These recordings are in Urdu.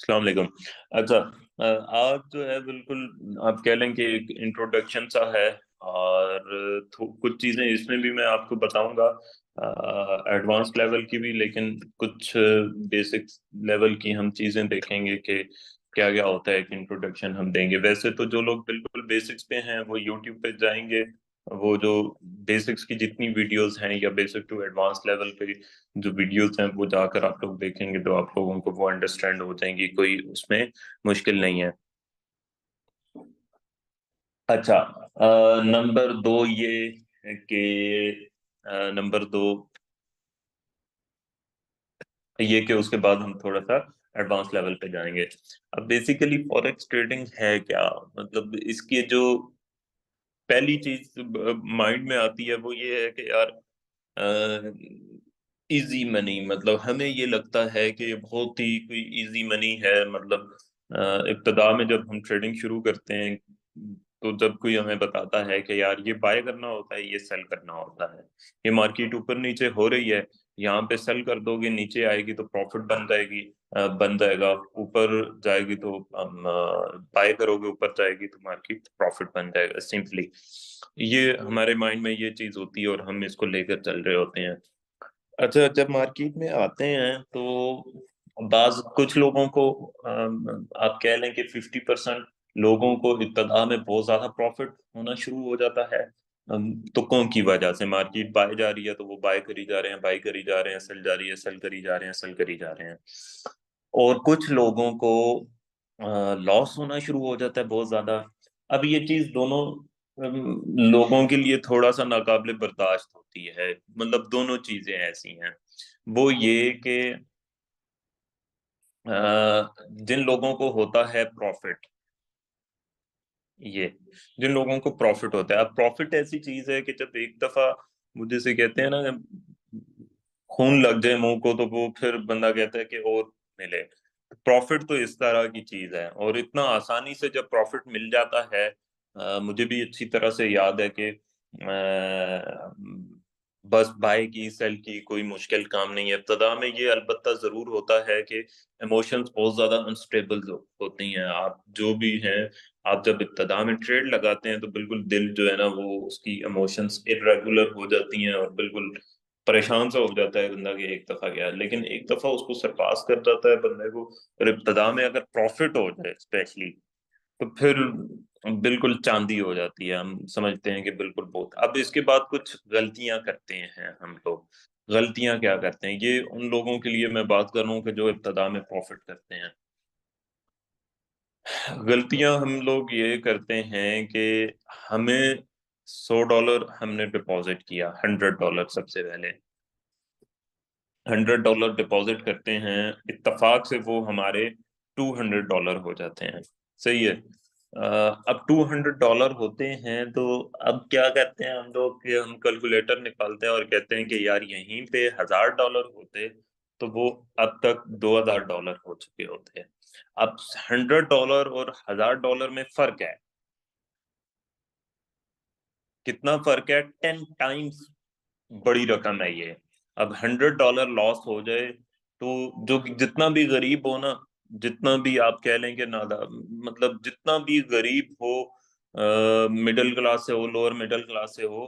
السلام علیکم۔ اچھا، آج جو ہے بالکل آپ کہہ لیں کہ ایک انٹروڈکشن سا ہے، اور کچھ چیزیں اس میں بھی میں آپ کو بتاؤں گا ایڈوانس لیول کی بھی، لیکن کچھ بیسک لیول کی ہم چیزیں دیکھیں گے کہ کیا کیا ہوتا ہے، ایک انٹروڈکشن ہم دیں گے۔ ویسے تو جو لوگ بالکل بیسکس پہ ہیں وہ یوٹیوب پہ جائیں گے، وہ جو بیسکس کی جتنی ویڈیوز ہیں یا بیسک ٹو ایڈوانس لیول پہ جو ویڈیوز ہیں وہ جا کر آپ لوگ دیکھیں گے تو آپ لوگوں کو وہ انڈرسٹینڈ ہو جائیں گی، کوئی اس میں مشکل نہیں ہے۔ اچھا، نمبر دو یہ ہے کہ نمبر دو یہ کہ اس کے بعد ہم تھوڑا سا ایڈوانس لیول پہ جائیں گے۔ اب بیسیکلی فوریکس ٹریڈنگ ہے کیا؟ مطلب اس کی جو پہلی چیز مائنڈ میں آتی ہے وہ یہ ہے کہ یار ایزی منی، مطلب ہمیں یہ لگتا ہے کہ یہ بہت ہی کوئی ایزی منی ہے۔ مطلب ابتدا میں جب ہم ٹریڈنگ شروع کرتے ہیں تو جب کوئی ہمیں بتاتا ہے کہ یار یہ بائی کرنا ہوتا ہے، یہ سیل کرنا ہوتا ہے، یہ مارکیٹ اوپر نیچے ہو رہی ہے، یہاں پہ سیل کر دو گے نیچے آئے گی تو پروفٹ بن جائے گی، بن جائے گا، اوپر جائے گی تو بائی کرو گے اوپر جائے گی تو مارکیٹ پروفٹ بن جائے گا، سمپلی یہ ہمارے مائنڈ میں یہ چیز ہوتی ہے اور ہم اس کو لے کر چل رہے ہوتے ہیں۔ اچھا، جب مارکیٹ میں آتے ہیں تو کچھ لوگوں کو آپ کہہ لیں کہ 50% لوگوں کو ابتدا میں بہت زیادہ پروفٹ ہونا شروع ہو جاتا ہے، تو کون کی وجہ سے مارکیٹ بائی جا رہی ہے تو وہ بائی کری جا رہے ہیں، بائی کری جا رہے ہیں، سیل جا رہی ہے، سیل کری جا رہے ہیں، سیل کری جا رہے ہیں۔ اور کچھ لوگوں کو لاس ہونا شروع ہو جاتا ہے بہت زیادہ۔ اب یہ چیز دونوں لوگوں کے لیے تھوڑا سا ناقابل برداشت ہوتی ہے، مطلب دونوں چیزیں ایسی ہیں۔ وہ یہ کہ جن لوگوں کو ہوتا ہے پروفٹ، یہ جن لوگوں کو پروفٹ ہوتا ہے، اب پروفٹ ایسی چیز ہے کہ جب ایک دفعہ وہ جسے کہتے ہیں نا خون لگ جائے منہ کو تو وہ پھر بندہ کہتا ہے کہ اور ملے۔ پروفٹ تو اس طرح کی چیز ہے، اور اتنا آسانی سے جب پروفٹ مل جاتا ہے، مجھے بھی اچھی طرح سے یاد ہے کہ بس بائی کی سیل کی کوئی مشکل کام نہیں ہے۔ ابتدا میں یہ البتہ ضرور ہوتا ہے کہ ایموشنز بہت زیادہ انسٹیبل ہوتی ہیں، آپ جو بھی ہیں، آپ جب ابتدا میں ٹریڈ لگاتے ہیں تو بالکل دل جو ہے نا وہ اس کی ایموشنز ارریگولر ہو جاتی ہیں اور بالکل پریشان سا ہو جاتا ہے بندہ کہ ایک دفعہ گیا، لیکن ایک دفعہ اس کو سرپاس کر جاتا ہے بندے کو، اور ابتدا میں اگر پروفٹ ہو جائے اسپیشلی تو پھر بالکل چاندی ہو جاتی ہے، ہم سمجھتے ہیں کہ بالکل بہت۔ اب اس کے بعد کچھ غلطیاں کرتے ہیں ہم لوگ۔ غلطیاں کیا کرتے ہیں؟ یہ ان لوگوں کے لیے میں بات کر رہا ہوں کہ جو ابتدا میں پروفٹ کرتے ہیں۔ غلطیاں ہم لوگ یہ کرتے ہیں کہ ہمیں $100 ہم نے ڈپازٹ کیا، $100 سب سے پہلے $100 ڈپازٹ کرتے ہیں، اتفاق سے وہ ہمارے $200 ہو جاتے ہیں، صحیح ہے۔ اب $200 ہوتے ہیں تو اب کیا کہتے ہیں ہم لوگ کہ ہم کیلکولیٹر نکالتے ہیں اور کہتے ہیں کہ یار یہیں پہ $1000 ہوتے تو وہ اب تک $2000 ہو چکے ہوتے ہیں۔ اب $100 اور $1000 میں فرق ہے، کتنا فرق ہے؟ 10 ٹائمز بڑی رقم ہے یہ۔ اب $100 لاس ہو جائے تو جو جتنا بھی غریب ہو نا، جتنا بھی آپ کہہ لیں کہ مطلب جتنا بھی غریب ہو، مڈل کلاس سے ہو، لوور مڈل کلاس سے ہو،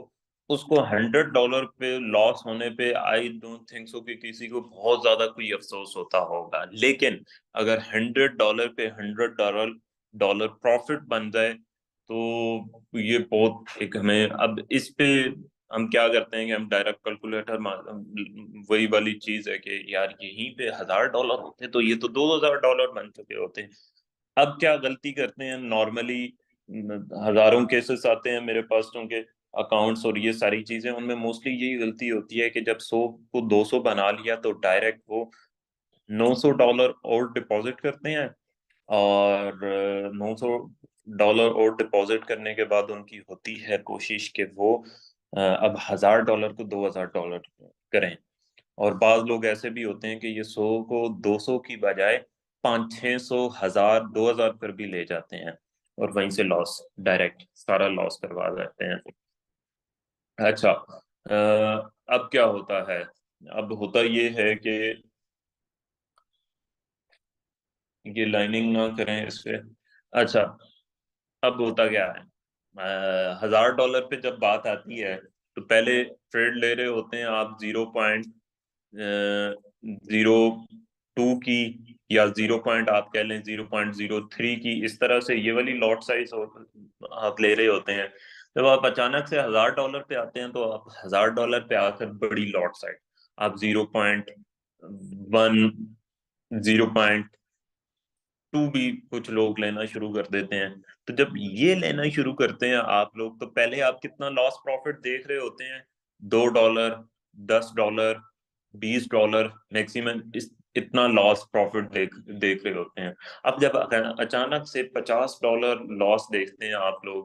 اس کو $100 پہ لاس ہونے پہ آئی ڈونٹ تھنک سو کہ کسی کو بہت زیادہ کوئی افسوس ہوتا ہوگا۔ لیکن اگر $100 پہ $100 پروفٹ بن جائے تو یہ بہت ایک ہمیں، اب اس پہ ہم کیا کرتے ہیں کہ ہم ڈائریکٹ کیلکولیٹر وہی والی چیز ہے کہ یار یہیں پہ $1000 ہوتے تو یہ تو $2000 بن چکے ہوتے۔ اب کیا غلطی کرتے ہیں نارملی؟ ہزاروں کیسز آتے ہیں میرے پاس چونکہ اکاؤنٹس اور یہ ساری چیزیں، ان میں موسٹلی یہی غلطی ہوتی ہے کہ جب 100 کو 200 بنا لیا تو ڈائریکٹ وہ $900 اور ڈپازٹ کرتے ہیں، اور $900 اور ڈپازٹ کرنے کے بعد ان کی ہوتی ہے کوشش کہ وہ اب $1000 کو $2000 کریں۔ اور بعض لوگ ایسے بھی ہوتے ہیں کہ یہ 100 کو 200 کی بجائے 500 600 1000 2000 پر بھی لے جاتے ہیں، اور وہیں سے لاس، ڈائریکٹ سارا لاس کروا دیتے ہیں۔ اچھا، اب کیا ہوتا ہے؟ اب ہوتا یہ ہے کہ یہ لائننگ نہ کریں اس پہ. اچھا اب ہوتا کیا ہے, $1000 پہ جب بات آتی ہے تو پہلے ٹریڈ لے رہے ہوتے ہیں آپ 0.02 کی, یا 0 آپ کہہ لیں 0.03 کی, اس طرح سے یہ والی لاٹ سائز آپ لے رہے ہوتے ہیں. جب آپ اچانک سے $1000 پہ آتے ہیں تو آپ $1000 پہ آ کر بڑی لاٹ سائز آپ 0.1 0.2 بھی کچھ لوگ لینا شروع کر دیتے ہیں. تو جب یہ لینا شروع کرتے ہیں آپ لوگ, تو پہلے آپ کتنا لاس پروفٹ دیکھ رہے ہوتے ہیں, $2, $10, $20 میکسیمم, اتنا لاس پروفٹ دیکھ رہے ہوتے ہیں. اب جب اچانک سے $50 لاس دیکھتے ہیں آپ لوگ,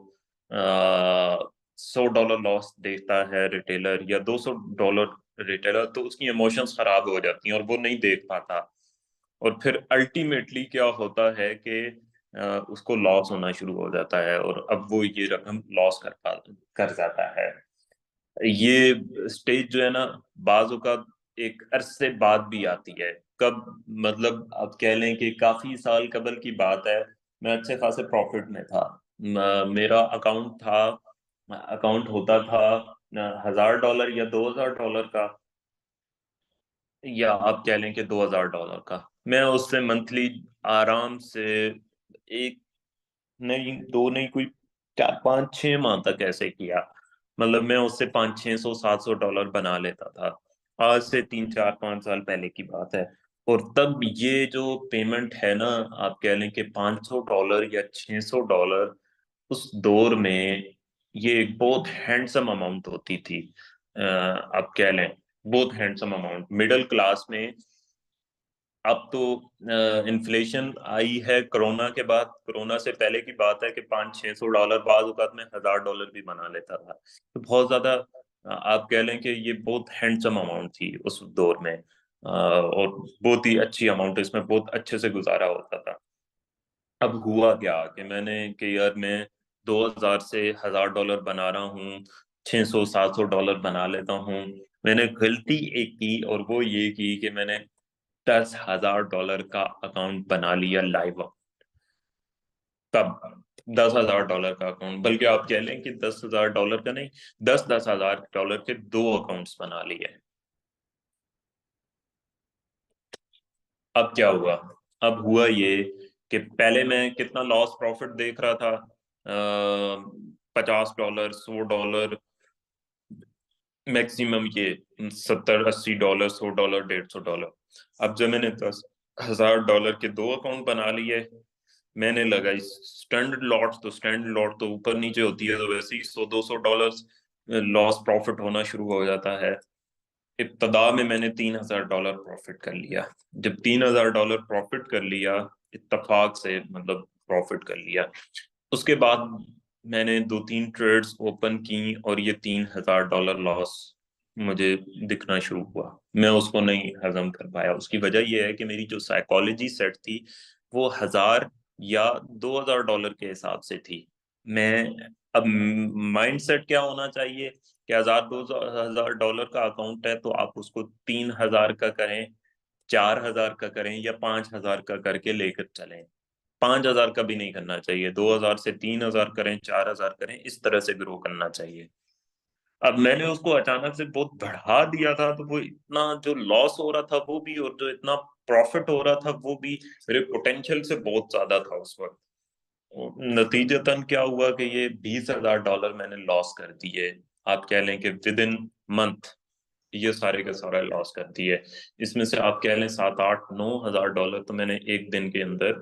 $100 لاس دیکھتا ہے ریٹیلر, یا $200 ریٹیلر, تو اس کی ایموشنز خراب ہو جاتی ہیں اور وہ نہیں دیکھ پاتا. اور پھر الٹیمیٹلی کیا ہوتا ہے کہ اس کو لاس ہونا شروع ہو جاتا ہے, اور اب وہ یہ رقم لاس کر جاتا ہے. یہ سٹیج جو ہے نا, بعض اوقات ایک عرصے بعد بھی آتی ہے. کب, مطلب آپ کہہ لیں کہ کافی سال قبل کی بات ہے, میں اچھے خاصے پروفٹ میں تھا. میرا اکاؤنٹ ہوتا تھا $1000 یا $2000 کا, یا آپ کہہ لیں کہ $2000 کا. میں اس سے منتھلی آرام سے ایک نہیں, دو نہیں, کوئی 4 5 6 ماہ تک ایسے کیا. مطلب میں اس سے 500 600 700 ڈالر بنا لیتا تھا. آج سے 3 4 5 سال پہلے کی بات ہے. اور تب یہ جو پیمنٹ ہے نا, آپ کہہ لیں کہ $500 یا $600 اس دور میں یہ ایک بہت ہینڈسم اماؤنٹ ہوتی تھی. آپ کہہ لیں بہت ہینڈسم اماؤنٹ مڈل کلاس میں. اب تو انفلیشن آئی ہے کرونا کے بعد, کرونا سے پہلے کی بات ہے کہ $500 600 بعض اوقات میں $1000 بھی بنا لیتا تھا. تو بہت زیادہ آپ کہہ لیں کہ یہ بہت ہینڈسم اماؤنٹ تھی اس دور میں, اور بہت ہی اچھی اماؤنٹ, اس میں بہت اچھے سے گزارا ہوتا تھا. اب ہوا کیا کہ میں نے کہ یار میں 2000 سے $1000 بنا رہا ہوں, $600 700 بنا لیتا ہوں. میں نے غلطی ایک کی, اور وہ یہ کی کہ میں نے $10,000 کا اکاؤنٹ بنا لیا لائیو. تب $10,000 کا اکاؤنٹ, بلکہ آپ کہہ لیں کہ $10,000 کا نہیں, 10,000 کے 2 اکاؤنٹس بنا لیے. اب کیا ہوا, اب ہوا یہ کہ پہلے میں کتنا لاس پروفٹ دیکھ رہا تھا, $50 $100, میکسیمم یہ $70 $80 $100 $150. اب جب میں نے $10,000 کے 2 اکاؤنٹ بنا لیے, میں نے لگائی اسٹینڈرڈ لاٹ تو اوپر نیچے ہوتی ہے, تو ویسے ہی $100 200 لاس پروفٹ ہونا شروع ہو جاتا ہے. ابتدا میں نے $3,000 پروفٹ کر لیا. جب $3,000 پروفٹ کر لیا, اتفاق سے مطلب پروفٹ کر لیا, اس کے بعد میں نے 2 3 ٹریڈز اوپن کی, اور یہ $3,000 لاس مجھے دکھنا شروع ہوا. میں اس کو نہیں ہضم کر پایا. اس کی وجہ یہ ہے کہ میری جو سائیکالوجی سیٹ تھی وہ 1000 یا $2,000 کے حساب سے تھی. میں اب مائنڈ سیٹ کیا ہونا چاہیے کہ $2,000 کا اکاؤنٹ ہے تو آپ اس کو 3,000 کا کریں, 4,000 کا کریں, یا 5,000 کا کر کے لے کر چلیں. 5,000 کا بھی نہیں کرنا چاہیے, 2,000 سے 3,000 کریں, 4,000 کریں, اس طرح سے گرو کرنا چاہیے. اب میں نے اس کو اچانک سے بہت بڑھا دیا تھا, تو وہ اتنا جو لاس ہو رہا تھا وہ بھی, اور جو اتنا پروفٹ ہو رہا تھا وہ بھی میرے پوٹینشیل سے بہت زیادہ تھا اس وقت. نتیجتاً کیا ہوا کہ یہ $20,000 میں نے لاس کر دیے. آپ کہہ لیں کہ ود ان منتھ یہ سارے کا سارا لاس کر دیے. اس میں سے آپ کہہ لیں $7 8 9 ہزار تو میں نے ایک دن کے اندر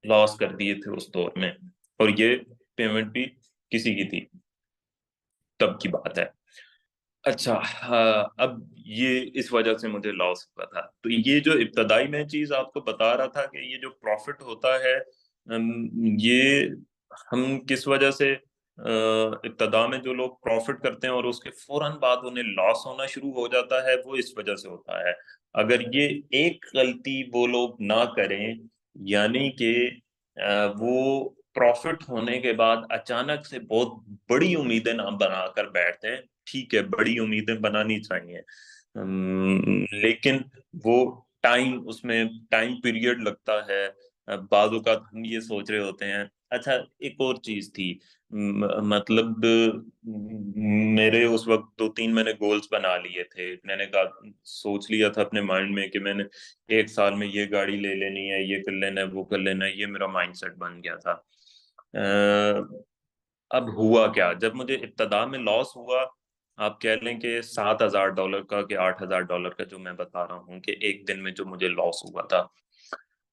لاس کر دیے تھے اس دور میں, اور یہ پیمنٹ بھی کسی کی تھی, تب کی بات ہے. اچھا, اب یہ اس وجہ سے مجھے لاس ہوا تھا. تو یہ جو ابتدائی میں چیز آپ کو بتا رہا تھا کہ یہ جو پروفٹ ہوتا ہے, یہ ہم کس وجہ سے, ابتدا میں جو لوگ پروفٹ کرتے ہیں اور اس کے فوراً بعد انہیں لاس ہونا شروع ہو جاتا ہے, وہ اس وجہ سے ہوتا ہے. اگر یہ ایک غلطی وہ لوگ نہ کریں, یعنی کہ وہ پروفٹ ہونے کے بعد اچانک سے بہت بڑی امیدیں نہ بنا کر بیٹھتے ہیں. ٹھیک ہے, بڑی امیدیں بنانی چاہیے, لیکن وہ ٹائم, اس میں ٹائم پیریڈ لگتا ہے. بعض اوقات ہم یہ سوچ رہے ہوتے ہیں. اچھا ایک اور چیز تھی، مطلب میرے اس وقت 2-3 میں نے گولز بنا لیے تھے. میں نے کہا سوچ لیا تھا اپنے مائنڈ میں کہ میں نے 1 سال میں یہ گاڑی لے لینی ہے، یہ کر لینا ہے، وہ کر لینا ہے. یہ میرا مائنڈ سیٹ بن گیا تھا. اب ہوا کیا جب مجھے ابتدا میں لاس ہوا، آپ کہہ لیں کہ $7,000 کا کہ $8,000 کا جو میں بتا رہا ہوں کہ ایک دن میں جو مجھے لاس ہوا تھا.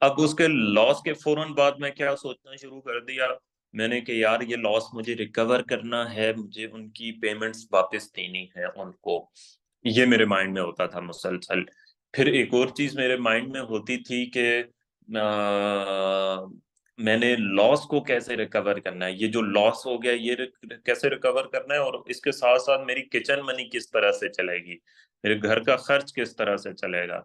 اب اس کے لاس کے فوراً بعد میں کیا سوچنا شروع کر دیا، میں نے کہ یار یہ لاس مجھے ریکور کرنا ہے، مجھے ان کی پیمنٹس واپس دینی ہے ان کو. یہ میرے مائنڈ میں ہوتا تھا مسلسل. پھر ایک اور چیز میرے مائنڈ میں ہوتی تھی کہ میں نے لاس کو کیسے ریکور کرنا ہے، یہ جو لاس ہو گیا یہ کیسے ریکور کرنا ہے، اور اس کے ساتھ ساتھ میری کچن منی کس طرح سے چلے گی، میرے گھر کا خرچ کس طرح سے چلے گا.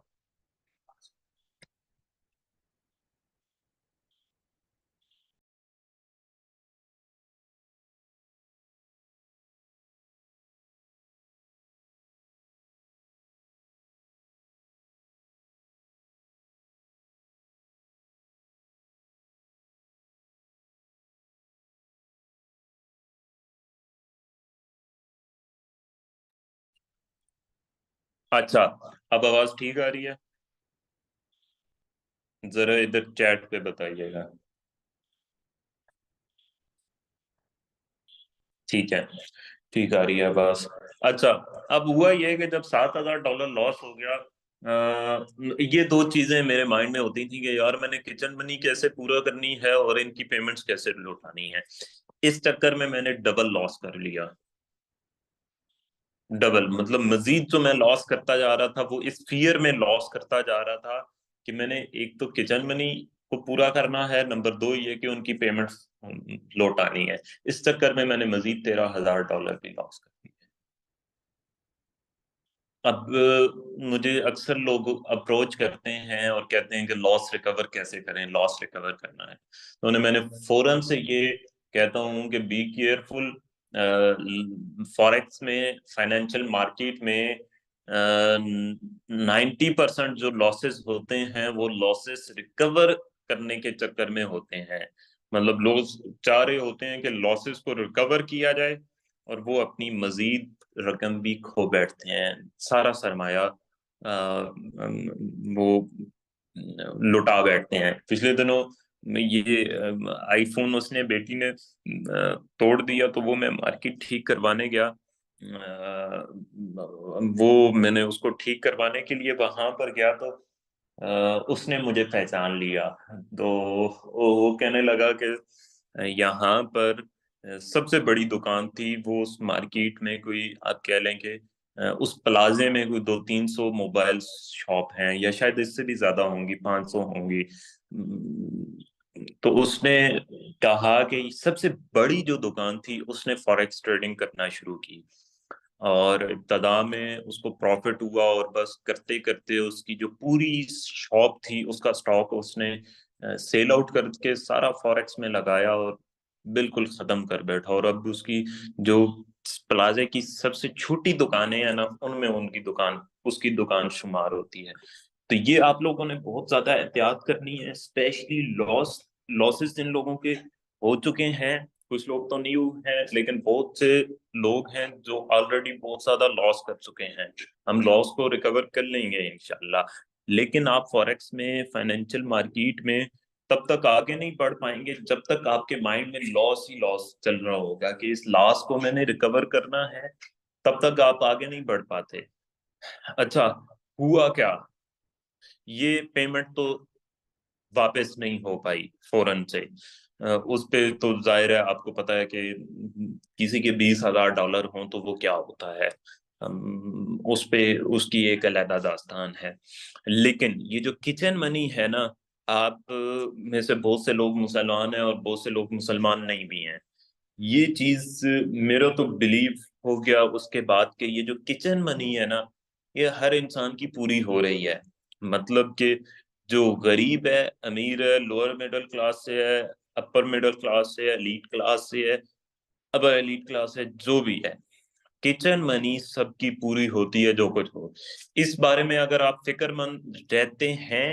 اچھا اب آواز ٹھیک آ رہی ہے؟ ذرا ادھر چیٹ پہ بتائیے گا. ٹھیک ہے، ٹھیک آ رہی ہے آواز. اچھا اب ہوا یہ کہ جب $7,000 لاس ہو گیا، یہ دو چیزیں میرے مائنڈ میں ہوتی تھیں کہ یار میں نے کچن منی کیسے پورا کرنی ہے اور ان کی پیمنٹس کیسے لوٹانی ہے. اس چکر میں نے ڈبل لاس کر لیا. ڈبل مطلب مزید جو میں لاس کرتا جا رہا تھا وہ اس فیئر میں لاس کرتا جا رہا تھا کہ میں نے ایک تو کچن منی کو پورا کرنا ہے، نمبر دو یہ کہ ان کی پیمنٹ لوٹانی ہے. اس چکر میں نے مزید $13,000 بھی لاس کر دی. اب مجھے اکثر لوگ اپروچ کرتے ہیں اور کہتے ہیں کہ لاس ریکور کیسے کریں، لاس ریکور کرنا ہے. تو میں نے فوراً سے یہ کہتا ہوں کہ بی کیئرفل. فوریکس میں، فائنینشیل مارکیٹ میں 90% جو لاسز ہوتے ہیں وہ لاسز ریکور کرنے کے چکر میں ہوتے ہیں. مطلب لوگ چاہ رہے ہوتے ہیں کہ لاسز کو ریکور کیا جائے اور وہ اپنی مزید رقم بھی کھو بیٹھتے ہیں، سارا سرمایہ وہ لٹا بیٹھتے ہیں. پچھلے دنوں یہ آئی فون اس نے بیٹی نے توڑ دیا تو وہ میں مارکیٹ ٹھیک کروانے گیا. وہ میں نے اس کو ٹھیک کروانے کے لیے وہاں پر گیا تو اس نے مجھے پہچان لیا. تو وہ کہنے لگا کہ یہاں پر سب سے بڑی دکان تھی وہ اس مارکیٹ میں، کوئی آپ کہہ لیں کہ اس پلازے میں کوئی 200-300 موبائل شاپ ہیں یا شاید اس سے بھی زیادہ ہوں گی، 500 ہوں گی. تو اس نے کہا کہ سب سے بڑی جو دکان تھی اس نے فوریکس ٹریڈنگ کرنا شروع کی، اور ابتدا میں اس کو پروفٹ ہوا اور بس کرتے کرتے اس کی جو پوری شاپ تھی اس کا سٹاک اس نے سیل آؤٹ کر کے سارا فوریکس میں لگایا اور بالکل ختم کر بیٹھا. اور اب اس کی جو پلازے کی سب سے چھوٹی دکانیں ہیں نا ان میں ان کی دکان، اس کی دکان شمار ہوتی ہے. تو یہ آپ لوگوں نے بہت زیادہ احتیاط کرنی ہے، اسپیشلی لاسز جن لوگوں کے ہو چکے ہیں. کچھ لوگ تو نہیں ہوئے ہیں لیکن بہت سے لوگ ہیں جو آلریڈی بہت زیادہ لاس کر چکے ہیں. ہم لاس کو ریکور کر لیں گے انشاءاللہ، لیکن آپ فوریکس میں، فائنینشیل مارکیٹ میں تب تک آگے نہیں بڑھ پائیں گے جب تک آپ کے مائنڈ میں لاس ہی لاس چل رہا ہوگا کہ اس لاس کو میں نے ریکور کرنا ہے. تب تک آپ آگے نہیں بڑھ پاتے. اچھا ہوا کیا، یہ پیمنٹ تو واپس نہیں ہو پائی فوراً سے. اس پہ تو ظاہر ہے آپ کو پتا ہے کہ کسی کے $20,000 ہوں تو وہ کیا ہوتا ہے، اس پہ اس کی ایک علیحدہ داستان ہے. لیکن یہ جو کچن منی ہے نا، آپ میں سے بہت سے لوگ مسلمان ہیں اور بہت سے لوگ مسلمان نہیں بھی ہیں. یہ چیز میرا تو بلیو ہو گیا اس کے بعد کہ یہ جو کچن منی ہے نا یہ ہر انسان کی پوری ہو رہی ہے. مطلب کہ جو غریب ہے، امیر ہے، لوور مڈل کلاس سے ہے، اپر مڈل کلاس سے ہے، ایلیٹ کلاس سے ہے، اب ایلیٹ کلاس ہے، جو بھی ہے، کچن منی سب کی پوری ہوتی ہے جو کچھ ہو. اس بارے میں اگر آپ فکر مند رہتے ہیں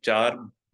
4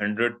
100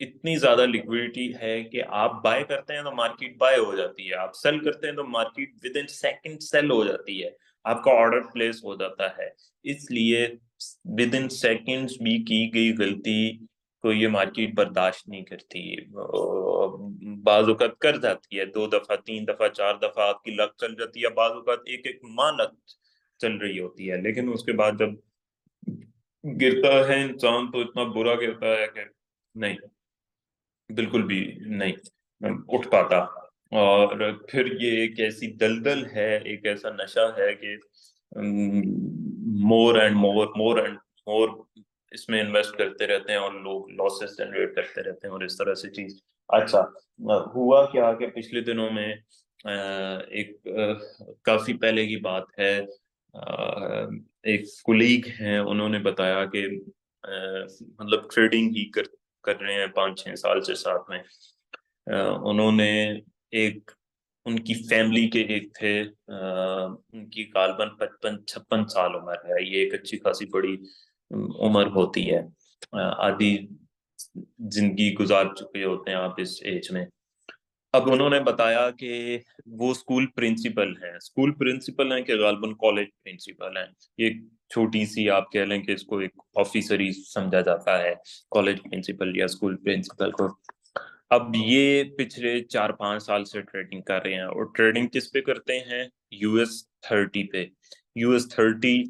اتنی زیادہ لکوڈیٹی ہے کہ آپ بائی کرتے ہیں تو مارکیٹ بائی ہو جاتی ہے، آپ سیل کرتے ہیں تو market within second sale ہو جاتی ہے، آپ کا آرڈر پلیس ہو جاتا ہے۔ اس لیے ود ان سیکنڈز بھی کی گئی غلطی کو یہ مارکیٹ برداشت نہیں کرتی، بعض اوقات کر جاتی ہے، 2 دفعہ 3 دفعہ 4 دفعہ آپ کی لک چل جاتی ہے، بعض اوقات ایک ایک ماہ لک چل رہی ہوتی ہے، لیکن اس کے بعد جب گرتا ہے انسان تو اتنا برا گرتا ہے کہ نہیں، بالکل بھی نہیں اٹھ پاتا۔ اور پھر یہ ایک ایسی دلدل ہے، ایک ایسا نشہ ہے کہ more and more more and more اس میں انویسٹ کرتے رہتے ہیں اور لوگ لاسز جنریٹ کرتے رہتے ہیں، اور اس طرح سے چیز۔ اچھا، ہوا کیا کہ پچھلے دنوں میں ایک کافی پہلے کی بات ہے، ایک کولیگ ہیں، انہوں نے بتایا کہ مطلب ٹریڈنگ ہی کر رہے ہیں 5 6 سال سے ساتھ میں، انہوں نے ایک، ان کی فیملی کے ایک تھے، ان کی غالباً 55 56 سال عمر ہے، یہ ایک اچھی خاصی بڑی عمر ہوتی ہے، آدھی زندگی گزار چکے ہوتے ہیں آپ اس ایج میں۔ اب انہوں نے بتایا کہ وہ اسکول پرنسپل ہیں کہ غالباً کالج پرنسپل ہیں، یہ چھوٹی سی آپ کہہ لیں کہ اس کو ایک آفیسر ہی سمجھا جاتا ہے، کالج پرنسپل یا اسکول پرنسپل کو۔ اب یہ پچھلے 4 5 سال سے ٹریڈنگ کر رہے ہیں، اور ٹریڈنگ کس پہ کرتے ہیں؟ US 30 پہ۔ US 30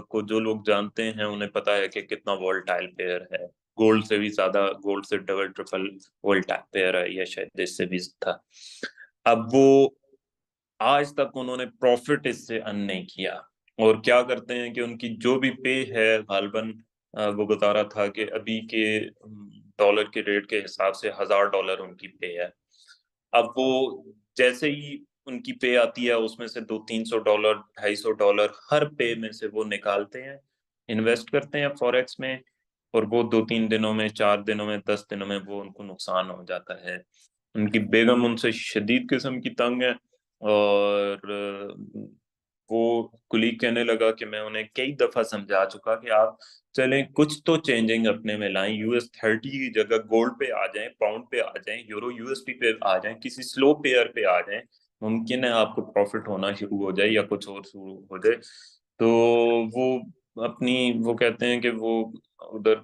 کو جو لوگ جانتے ہیں انہیں پتا ہے کہ کتنا وولٹائل پیئر ہے، گولڈ سے بھی زیادہ، گولڈ سے ڈبل ٹرپل وولٹائل پیئر ہے، یا شاید اس سے بھی تھا۔ اب وہ آج تک انہوں نے پروفٹ اس سے ارن نہیں کیا، اور کیا کرتے ہیں کہ ان کی جو بھی پے ہے غالباً، وہ بتا رہا تھا کہ ابھی کے ڈالر کے ریٹ کے حساب سے $1000 ان کی پے ہے۔ اب وہ جیسے ہی ان کی پے آتی ہے اس میں سے $200 300 $250 ہر پے میں سے وہ نکالتے ہیں، انویسٹ کرتے ہیں فوریکس میں، اور وہ 2 3 دنوں میں 4 دنوں میں 10 دنوں میں وہ ان کو نقصان ہو جاتا ہے۔ ان کی بیگم ان سے شدید قسم کی تنگ ہے، اور وہ کلیگ کہنے لگا کہ میں انہیں کئی دفعہ سمجھا چکا کہ آپ چلیں کچھ تو چینجنگ اپنے میں لائیں، US 30 کی جگہ گولڈ پہ آ جائیں، پاؤنڈ پہ آ جائیں، یورو USD پہ آ جائیں، کسی سلو پیئر پہ آ جائیں، ممکن ہے آپ کو پروفٹ ہونا شروع ہو جائے یا کچھ اور شروع ہو جائے۔ تو وہ اپنی، وہ کہتے ہیں کہ وہ ادھر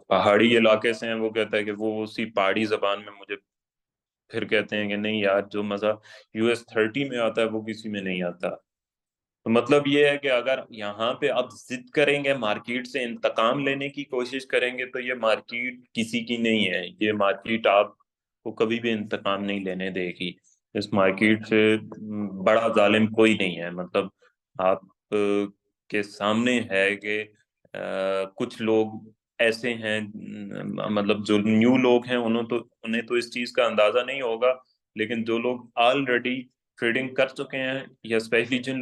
پہاڑی علاقے سے ہیں، وہ کہتا ہے کہ وہ اسی پہاڑی زبان میں مجھے پھر کہتے ہیں کہ نہیں یار، جو مزہ US 30 میں آتا ہے وہ کسی میں نہیں آتا۔ تو مطلب یہ ہے کہ اگر یہاں پہ آپ ضد کریں گے، مارکیٹ سے انتقام لینے کی کوشش کریں گے، تو یہ مارکیٹ کسی کی نہیں ہے، یہ مارکیٹ آپ کو کبھی بھی انتقام نہیں لینے دے گی، اس مارکیٹ سے بڑا ظالم کوئی نہیں ہے۔ مطلب آپ کے سامنے ہے کہ کچھ لوگ ایسے ہیں، مطلب جو نیو لوگ ہیں انہیں تو اس چیز کا اندازہ نہیں ہوگا، لیکن جو لوگ آلریڈی ٹریڈنگ کر چکے ہیں، یا اسپیشلی جن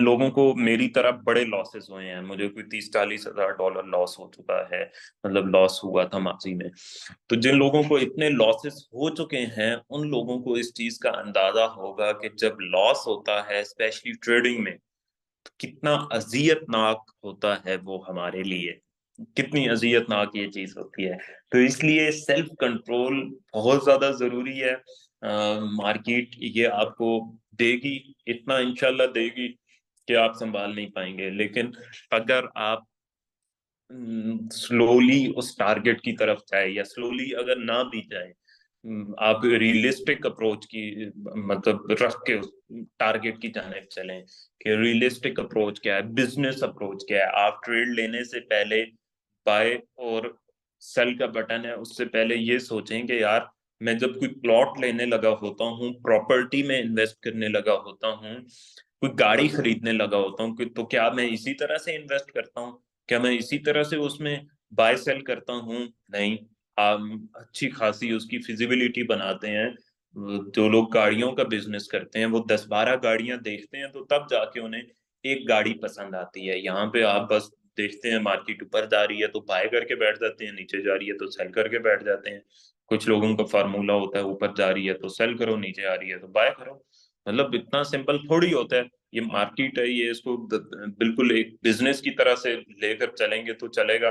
لوگوں کو میری طرح بڑے لاسز ہوئے ہیں، مجھے کوئی 30 40 ہزار ڈالر لاس ہو چکا ہے، مطلب لاس ہوا تھا ماضی میں، تو جن لوگوں کو اتنے لاسز ہو چکے ہیں ان لوگوں کو اس چیز کا اندازہ ہوگا کہ جب لاس ہوتا ہے اسپیشلی ٹریڈنگ میں، تو کتنا اذیت ناک ہوتا ہے وہ ہمارے لیے، کتنی اذیت ناک یہ چیز ہوتی ہے۔ تو اس لیے سیلف کنٹرول بہت زیادہ ضروری ہے۔ مارکیٹ یہ آپ کو دے گی، اتنا انشاءاللہ دے گی کہ آپ سنبھال نہیں پائیں گے، لیکن اگر آپ سلولی اس ٹارگٹ کی طرف جائے، یا سلولی اگر نہ بھی جائیں، آپ ریئلسٹک اپروچ کی مطلب رکھ کے ٹارگٹ کی جانب چلیں، کہ ریئلسٹک اپروچ کیا ہے، بزنس اپروچ کیا ہے۔ آپ ٹریڈ لینے سے پہلے بائی اور سیل کا بٹن ہے، اس سے پہلے یہ سوچیں کہ یار میں جب کوئی پلاٹ لینے لگا ہوتا ہوں، پراپرٹی میں انویسٹ کرنے لگا ہوتا ہوں، کوئی گاڑی خریدنے لگا ہوتا ہوں، تو کیا میں اسی طرح سے انویسٹ کرتا ہوں؟ کیا میں اسی طرح سے اس میں بائی سیل کرتا ہوں؟ نہیں، آپ اچھی خاصی اس کی فیزیبلٹی بناتے ہیں۔ جو لوگ گاڑیوں کا بزنس کرتے ہیں وہ 10 12 گاڑیاں دیکھتے ہیں، تو تب جا کے انہیں ایک گاڑی پسند آتی ہے۔ یہاں پہ آپ بس دیکھتے ہیں مارکیٹ اوپر جا رہی ہے تو بائی کر کے بیٹھ جاتے ہیں، نیچے جا رہی ہے تو سیل کر کے بیٹھ جاتے ہیں۔ کچھ لوگوں کا فارمولا ہوتا ہے اوپر جا رہی ہے تو سیل کرو، نیچے آ رہی ہے تو بائی کرو۔ مطلب اتنا سمپل تھوڑی ہوتا ہے، یہ مارکیٹ ہے، یہ اس کو بالکل ایک بزنس کی طرح سے لے کر چلیں گے تو چلے گا۔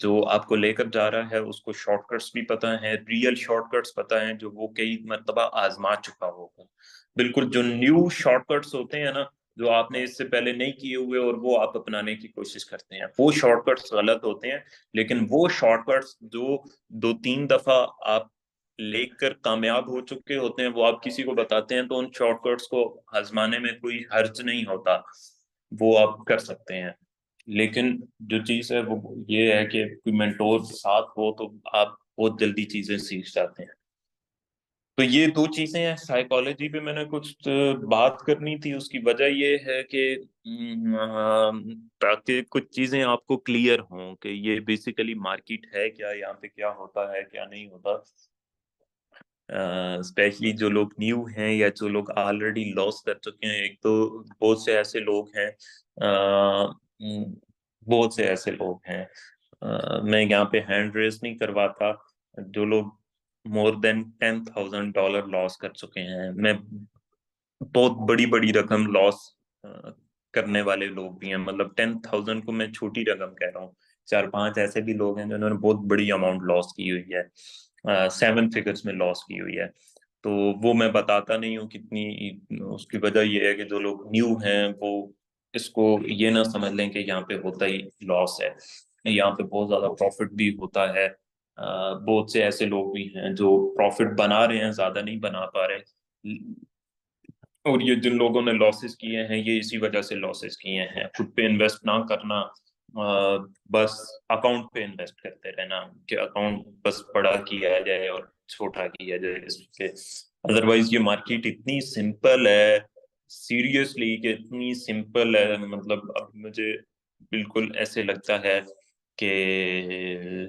جو آپ کو لے کر جا رہا ہے اس کو شارٹ کٹس بھی پتہ ہیں، ریئل شارٹ کٹس پتہ ہیں جو وہ کئی مرتبہ آزما چکا ہوگا. بالکل جو نیو شارٹ کٹس ہوتے ہیں نا، جو آپ نے اس سے پہلے نہیں کیے ہوئے اور وہ آپ اپنانے کی کوشش کرتے ہیں، وہ شارٹ کٹس غلط ہوتے ہیں. لیکن وہ شارٹ کٹس جو 2-3 دفعہ آپ لے کر کامیاب ہو چکے ہوتے ہیں، وہ آپ کسی کو بتاتے ہیں تو ان شارٹ کٹس کو آزمانے میں کوئی حرج نہیں ہوتا، وہ آپ کر سکتے ہیں. لیکن جو چیز ہے وہ یہ ہے کہ کوئی مینٹور ساتھ ہو تو آپ بہت جلدی چیزیں سیکھ جاتے ہیں. تو یہ 2 چیزیں ہیں. سائیکالوجی پہ میں نے کچھ بات کرنی تھی، اس کی وجہ یہ ہے کہ تاکہ کچھ چیزیں آپ کو کلیئر ہوں کہ یہ بیسیکلی مارکیٹ ہے کیا، یہاں پہ کیا ہوتا ہے کیا نہیں ہوتا. اسپیشلی جو لوگ نیو ہیں یا جو لوگ آلریڈی لاس کر چکے ہیں. ایک تو بہت سے ایسے لوگ ہیں بہت سے ایسے لوگ ہیں میں یہاں پہ ہینڈ ریز نہیں کرواتا، جو لوگ مور دین $10,000 لاس کر چکے ہیں. میں بہت بڑی بڑی رقم لاس کرنے والے لوگ بھی ہیں. مطلب 10,000 کو میں چھوٹی رقم کہہ رہا ہوں. 4-5 ایسے بھی لوگ ہیں جنہوں نے بہت بڑی اماؤنٹ لاس کی ہوئی ہے، 7 فگرز میں لاس کی ہوئی ہے. تو وہ میں بتاتا نہیں ہوں کتنی. اس کی وجہ یہ ہے کہ جو لوگ نیو ہیں وہ اس کو یہ نہ سمجھ لیں کہ یہاں پہ ہوتا ہی لاس ہے. یہاں پہ بہت زیادہ پروفٹ بھی ہوتا ہے. بہت سے ایسے لوگ بھی ہیں جو پروفٹ بنا رہے ہیں، زیادہ نہیں بنا پا رہے. اور یہ جن لوگوں نے لاسز کیے ہیں یہ اسی وجہ سے لاسز کیے ہیں. خود پہ انویسٹ نہ کرنا، بس اکاؤنٹ پہ انویسٹ کرتے رہنا کہ اکاؤنٹ بس بڑا کیا جائے اور چھوٹا کیا جائے اس پہ. ادروائز یہ مارکیٹ اتنی سمپل ہے، سیریسلی کہ اتنی سمپل ہے. مطلب اب مجھے بالکل ایسے لگتا ہے کہ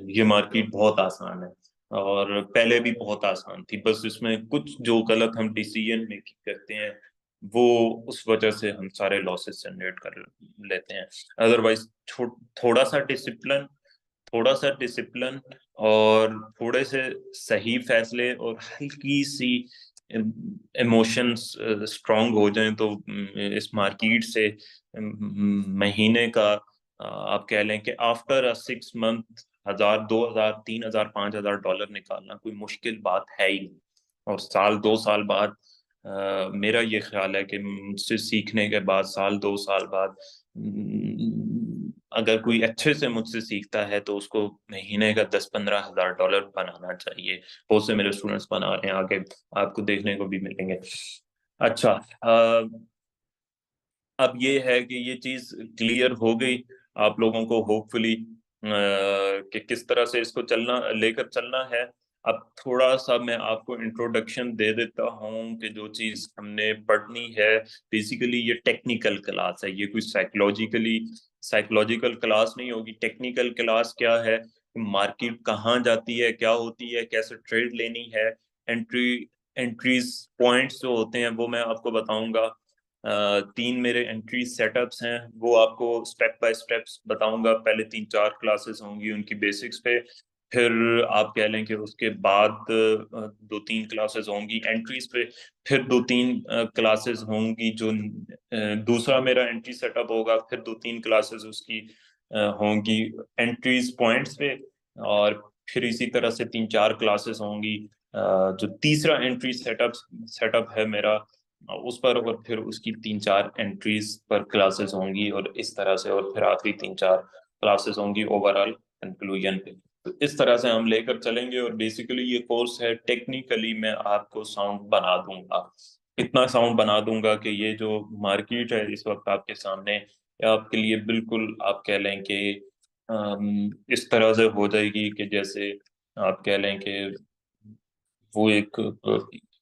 یہ مارکیٹ بہت آسان ہے اور پہلے بھی بہت آسان تھی. بس اس میں کچھ جو غلط ہم ڈیسیژن میکنگ کرتے ہیں وہ اس وجہ سے ہم سارے لاسز جنریٹ کر لیتے ہیں. ادروائز تھوڑا سا ڈسپلن اور تھوڑے سے صحیح فیصلے اور ہلکی سی ایموشنز اسٹرانگ ہو جائیں تو اس مارکیٹ سے مہینے کا آپ کہہ لیں کہ آفٹر 6 month 1,000 2,000 3,000 $5,000 نکالنا کوئی مشکل بات ہے ہی نہیں. اور 1-2 سال بعد میرا یہ خیال ہے کہ مجھ سے سیکھنے کے بعد 1-2 سال بعد اگر کوئی اچھے سے مجھ سے سیکھتا ہے تو اس کو مہینے کا $10-15,000 بنانا چاہیے. بہت سے میرے اسٹوڈنٹس بنا رہے ہیں، آگے آپ کو دیکھنے کو بھی ملیں گے. اچھا، اب یہ ہے کہ یہ چیز کلیئر ہو گئی آپ لوگوں کو ہوپ فلی کہ کس طرح سے اس کو لے کر چلنا ہے. اب تھوڑا سا میں آپ کو انٹروڈکشن دے دیتا ہوں کہ جو چیز ہم نے پڑھنی ہے. بیسیکلی یہ ٹیکنیکل کلاس ہے، یہ کوئی سائیکولوجیکل کلاس نہیں ہوگی. ٹیکنیکل کلاس کیا ہے، مارکیٹ کہاں جاتی ہے، کیا ہوتی ہے، کیسے ٹریڈ لینی ہے، انٹریز پوائنٹس جو ہوتے ہیں وہ میں آپ کو بتاؤں گا. 3 میرے انٹری سیٹ اپس ہیں وہ آپ کو سٹیپ بائی سٹیپس بتاؤں گا. پہلے 3-4 کلاسز ہوں گی ان کی بیسکس پہ، پھر آپ کہہ لیں کہ اس کے بعد 2-3 کلاسز ہوں گی انٹریز پہ، پھر 2-3 کلاسز ہوں گی جو دوسرا میرا انٹری سیٹ اپ ہوگا، پھر 2-3 کلاسز اس کی ہوں گی انٹریز پوائنٹس پہ، اور پھر اسی طرح سے 3-4 کلاسز ہوں گی جو تیسرا انٹری سیٹ اپ ہے میرا اس پر، اور پھر اس کی 3-4 انٹریز پر کلاسز ہوں گی، اور اس طرح سے، اور پھر آخری 3-4 کلاسز ہوں گی اوور آل کنکلوژن پہ. تو اس طرح سے ہم لے کر چلیں گے. اور بیسیکلی یہ کورس ہے ٹیکنیکلی میں آپ کو ساؤنڈ بنا دوں گا، اتنا ساؤنڈ بنا دوں گا کہ یہ جو مارکیٹ ہے اس وقت آپ کے سامنے آپ کے لیے بالکل آپ کہہ لیں کہ اس طرح سے ہو جائے گی کہ جیسے آپ کہہ لیں کہ وہ ایک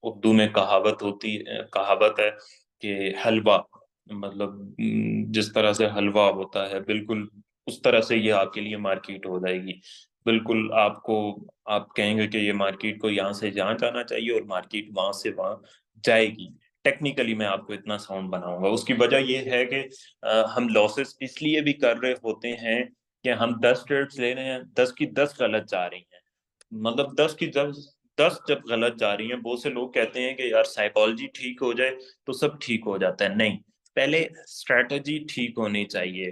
اردو میں کہاوت ہے کہ حلوہ، مطلب جس طرح سے حلوہ ہوتا ہے بالکل اس طرح سے یہ آپ کے لیے مارکیٹ ہو جائے گی. بالکل آپ کہیں گے کہ یہ مارکیٹ کو یہاں سے جہاں جانا چاہیے اور مارکیٹ وہاں سے وہاں جائے گی. ٹیکنیکلی میں آپ کو اتنا ساؤنڈ بناؤں گا. اس کی وجہ یہ ہے کہ ہم لاسز اس لیے بھی کر رہے ہوتے ہیں کہ ہم 10 ٹریڈز لے رہے ہیں، 10 کی 10 غلط جا رہی ہیں. مطلب 10 جب غلط جا رہی ہیں، بہت سے لوگ کہتے ہیں کہ یار سائیکالوجی ٹھیک ہو جائے تو سب ٹھیک ہو جاتا ہے. نہیں، پہلے اسٹریٹجی ٹھیک ہونی چاہیے.